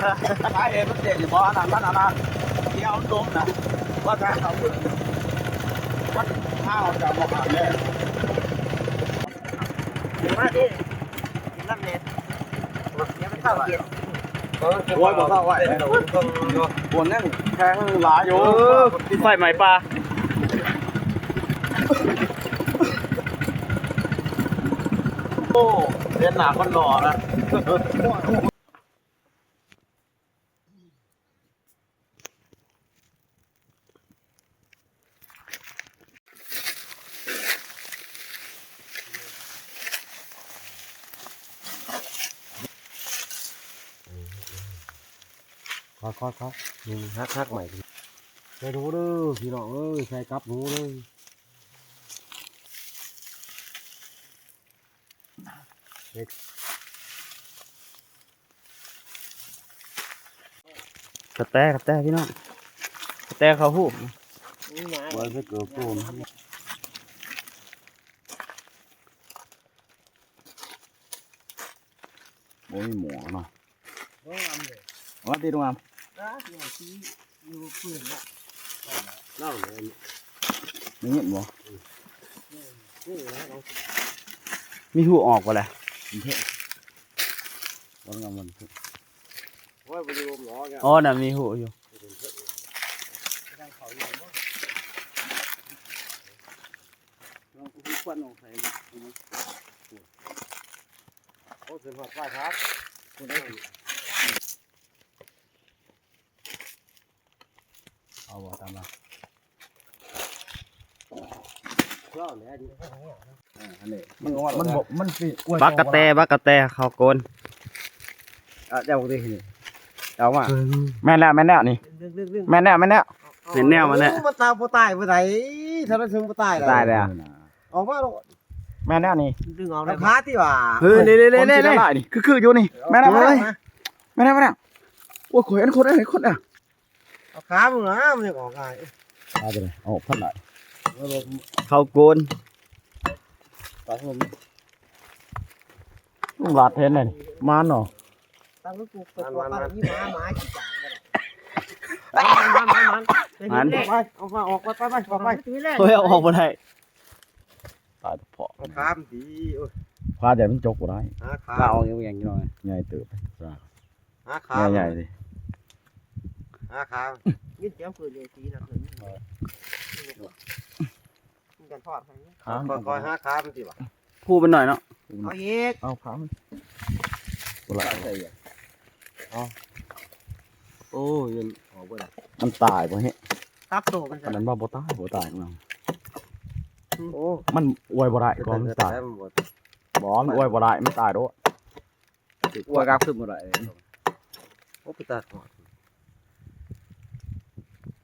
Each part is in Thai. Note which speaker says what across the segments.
Speaker 1: สาเหตุมันเด็กอยู่บ่อนั่นมันอะไรที่เอาลมนะว่าถ้าเขาขึ้นมันข้าวจะมาขาดเลย
Speaker 2: มาดิน้ำเน็ตยังไม่เข้าเย็น
Speaker 1: โอ้ยบอกเข้าไว้บนนั่งแทงหลายอยู่
Speaker 3: ไฟไหม้ปลา
Speaker 1: โอ้เรียนหนาคนหล่อนะ
Speaker 2: ครับนี่ฮักใหม่ไปดูเด้อพี่น้องเอ้ยใส่กับหนูเลย
Speaker 3: กระแตพี่น้องกระแตเขาหู
Speaker 2: ไว้ให้เกิดโกน
Speaker 1: โอ้ยหมอเนาะว่าตีตรงนั้น
Speaker 2: เล่าเลย
Speaker 1: นี่เห็นบ่
Speaker 3: มีหูออกวะแหละ
Speaker 1: วันงานมัน
Speaker 2: โอ้ยไปดูหมอแก
Speaker 3: อ๋อน่ะมีหูอยู่
Speaker 1: ควันออกใส่
Speaker 2: โอ้เสียงหัดไหวครับ
Speaker 1: เอาบ่ตามมา
Speaker 2: เล่าเนี่ยดิ
Speaker 1: อันนี้มันบอกมันปี
Speaker 3: บักกระแตเขาโกน
Speaker 1: เจ้าบอกดินี่เอามา
Speaker 3: แม่นแล้วนี่
Speaker 2: เรื่อง
Speaker 3: แม่นแล้วเห็นแนวมันเนี่ย
Speaker 2: มาตายบ่ตายบ่ไหนถ้าเราถึงบ่ตาย
Speaker 3: ตายเลยอะ
Speaker 2: ออกมาลูก
Speaker 3: แม่นแล้วนี่
Speaker 2: ดึงเอาราคาที่ว่า
Speaker 3: เฮ้ยนี่คืออยู่นี่แม่นแล้วโอ้ยข่อยอันคนอ่ะ
Speaker 2: ราคามึงนะมันจะออกง่าย
Speaker 1: เอาไปเลยเอาพันไหน
Speaker 3: เขาโกน
Speaker 1: ไปให้ผม
Speaker 3: ลุงหลาดเทนเลยมันเนาะ
Speaker 2: ตั้งลูกกูไปตัวตั้งนี่หมากี่จานมันไปออกมาออกไปออกไป
Speaker 3: เฮ้ยเอาออกมาได้
Speaker 1: ตายเพาะ
Speaker 2: ราคาดี
Speaker 1: พาแต่มันจกบ่ได้
Speaker 2: ราคา
Speaker 3: เราเอาอย่างนี้หน่อย
Speaker 1: ใหญ่เติบ
Speaker 2: ราคา
Speaker 1: ใหญ่ดิ
Speaker 2: ราคายิ่งเจ้าคือเลยทีนะกันทอดคอยราคามันสิวะ
Speaker 3: พูดไปหน่อยเนาะ
Speaker 2: เอาอีก
Speaker 1: เอาพังบ่ละใส่
Speaker 2: โอ้ยออกไปละ
Speaker 1: มันตายบ่เฮ้
Speaker 2: ตับโตมัน
Speaker 1: อันนั้นว่าบ่ตายของเรา
Speaker 2: โอ้
Speaker 1: มันอวยบ่ได้ก่อนมันตายบ่มันอวยบ่ได้มันตายโด
Speaker 3: อวยกลับขึ้นมาได้
Speaker 2: โอ้ไปตัด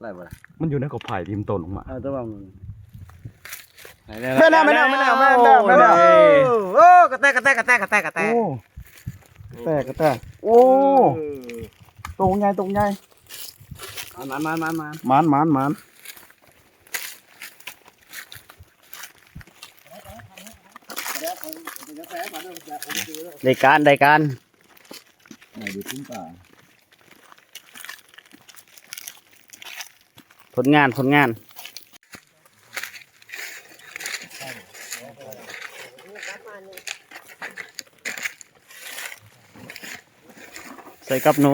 Speaker 2: ไรบ่ล่ะ
Speaker 1: มันอยู่ในกอไผ่ที่มันต้นลงมา
Speaker 3: เอาตัวบัง
Speaker 1: ไม่แล้ว
Speaker 2: โอ้กระแต
Speaker 1: โอ้แต่โอ้ตรงใหญ่มัน
Speaker 3: ได้การ
Speaker 1: ไหนดูทิ้งป่า
Speaker 3: ผลงานใส่กับหนู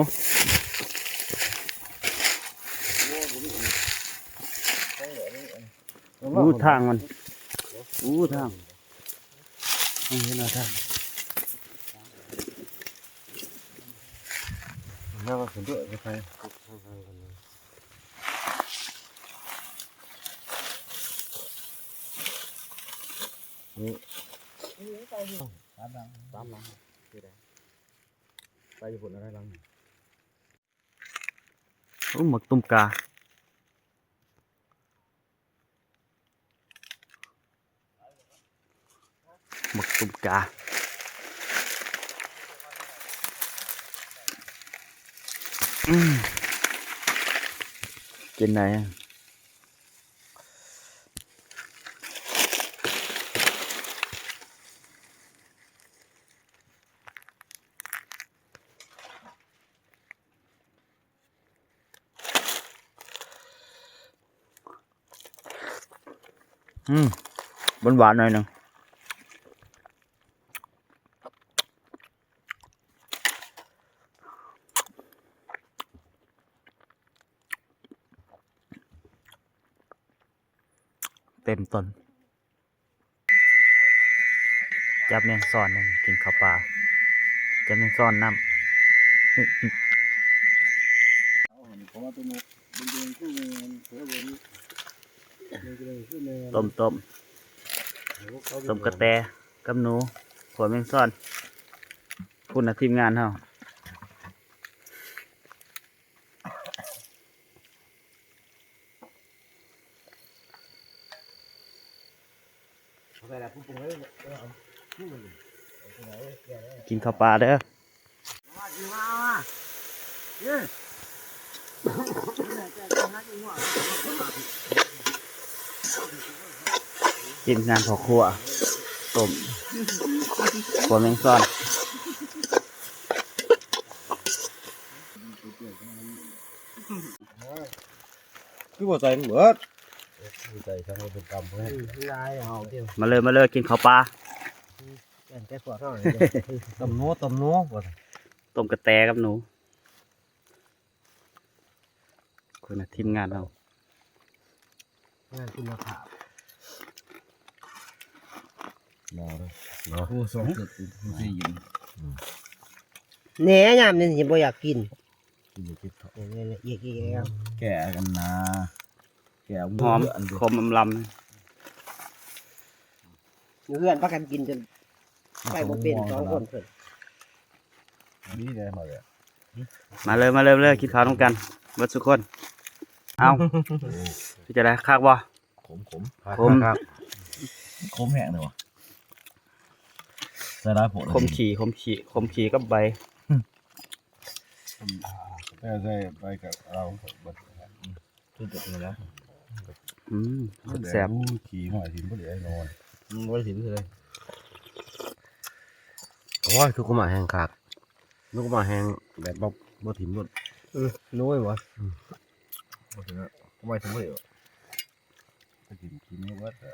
Speaker 3: ทางมันทางเห็นทาง
Speaker 2: น่าสนด้วยใครนี่ตามหลังไปผลอะไรหลัง
Speaker 3: หมึกตุ้มกากินไหน หวานๆหน่อยหนึงเต็มต้นจับแมงซ่อนนั่นกินข้าวปลาจับแมงซ่อนน้ำ ต้มกระแตกับหนูขัวแมงซ่อนพูดนะทีมงานเฮากินข้าวปลาเด้อทีมงานพ่อครัวต้มขัวแมงซ่อน
Speaker 1: คือบ่ใจมันเบิด
Speaker 2: ใจทั้งหมดเป็นกรรมเพื่อนลายเอาเที่ยว
Speaker 3: มาเลยกินข้าวปลา
Speaker 2: แกขวดเท่าไหร่ต้มโน้
Speaker 3: ต้มกระแตกับหนูคนนะทีมงานเรา
Speaker 2: งานคุณภาพ
Speaker 1: โอ้สองจุดสี่ยิง
Speaker 2: แหน่ยามนี่สิบ่อยากกินอีกแล้ว
Speaker 1: แก่กันนะแก่
Speaker 3: หอมคมลำ
Speaker 2: เพื่อนพักกันกินจนไปบ่เป็น2 คนเพิ่น
Speaker 1: นี่ได้มาเลย
Speaker 3: มาเลยกินข้าวต้องกันเบิดทุกคนเอาพี่จะได้คักบ่
Speaker 1: ขม
Speaker 3: คม
Speaker 1: ขมแห้งเลยวะใส่ได้ผล
Speaker 3: คมขี่กับใบ
Speaker 1: ใช่ไปกับเราขึ้นจบเลยแล้ว
Speaker 3: แซ่บ
Speaker 1: ขี่หอยถิ่นพอดีไอ้นอน
Speaker 2: บ่ได้สิเลยโอ้ยทุกคนมาแห้งคักทุกคนมาแห้งแบบบ่ถิ่มบ่น้อยบ่
Speaker 1: พอถึงแล้วทำไมถึงพอดีวะก็ถิ่นขี่ไม่วัดอ่ะ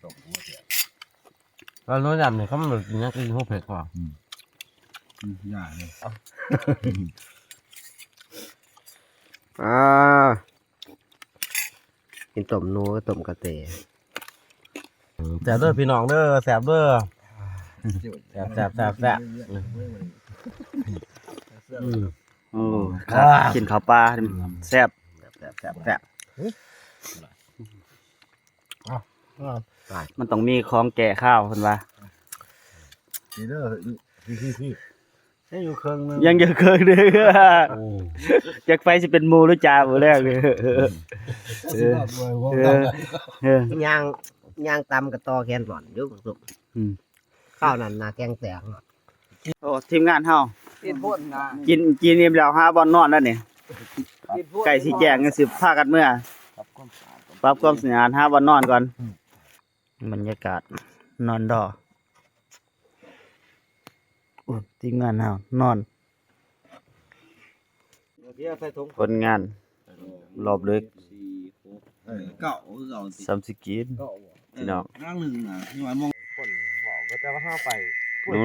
Speaker 1: ตกหัวเสีย
Speaker 2: แล้วน้อยดำเนี่ยเขามันกินนักกินพวกเผ็ดกว่า
Speaker 1: ยากเลย
Speaker 2: กินต้มนูต้มกระเตแซ่บเด้อพี่น้องเด้อแซ่บเด้อแซ่บ
Speaker 3: โอ้ครับกินข้าวปลาแซ่บมันต้องมีของแก่ข้าวเพิ่นว่า
Speaker 1: นี่เด้อพี่
Speaker 2: ยังอยู่เครื่องนึง
Speaker 3: ยังเยอะเกินเด้อจากไฟสิเป็นหมูหรือจ่าบ่แรกเลย
Speaker 2: ย่างตำกับตอแกนก่อนยุกสุกข้าวนั่นนาแกงแตก
Speaker 3: โอ้ทีมงานเฮา
Speaker 2: กินพ่นนะ
Speaker 3: กินอิ่มแล้วหาบ่อนนอนแล้วนี่ไก่สิแจงกันสิพากันเมื่อปรับความสงบหาบ่อนนอนก่อนบรรยากาศนอนดอโอ้ทีมงานเฮานอนผลงานรอบลึก
Speaker 1: เก่า
Speaker 3: ซัมสิกินพี่น้อง
Speaker 1: ร่างหนึ่งนะที่มันมอง
Speaker 2: คนบอกก็จะว่าห้าไป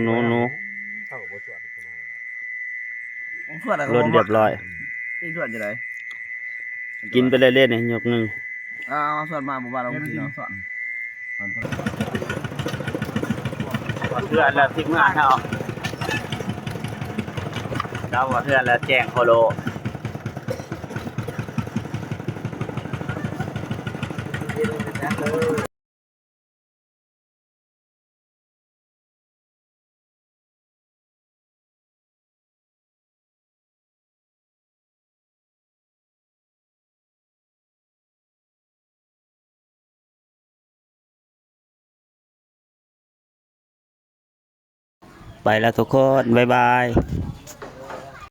Speaker 3: หนู
Speaker 2: เท่ากับบ่สวดกัน
Speaker 3: ล้นเรียบร้อย
Speaker 1: ที่ส่วนจะไหน
Speaker 3: กินไปเรื่อยๆนี่ยกหนึง
Speaker 1: ส่วนมาบุบาเรากินเนาะส่วน
Speaker 3: เพื่อนแล้วทีมงานเฮาดาวเพื่อนแล้วแจ้งโคโลไปแล้วทุกคนบ๊ายบาย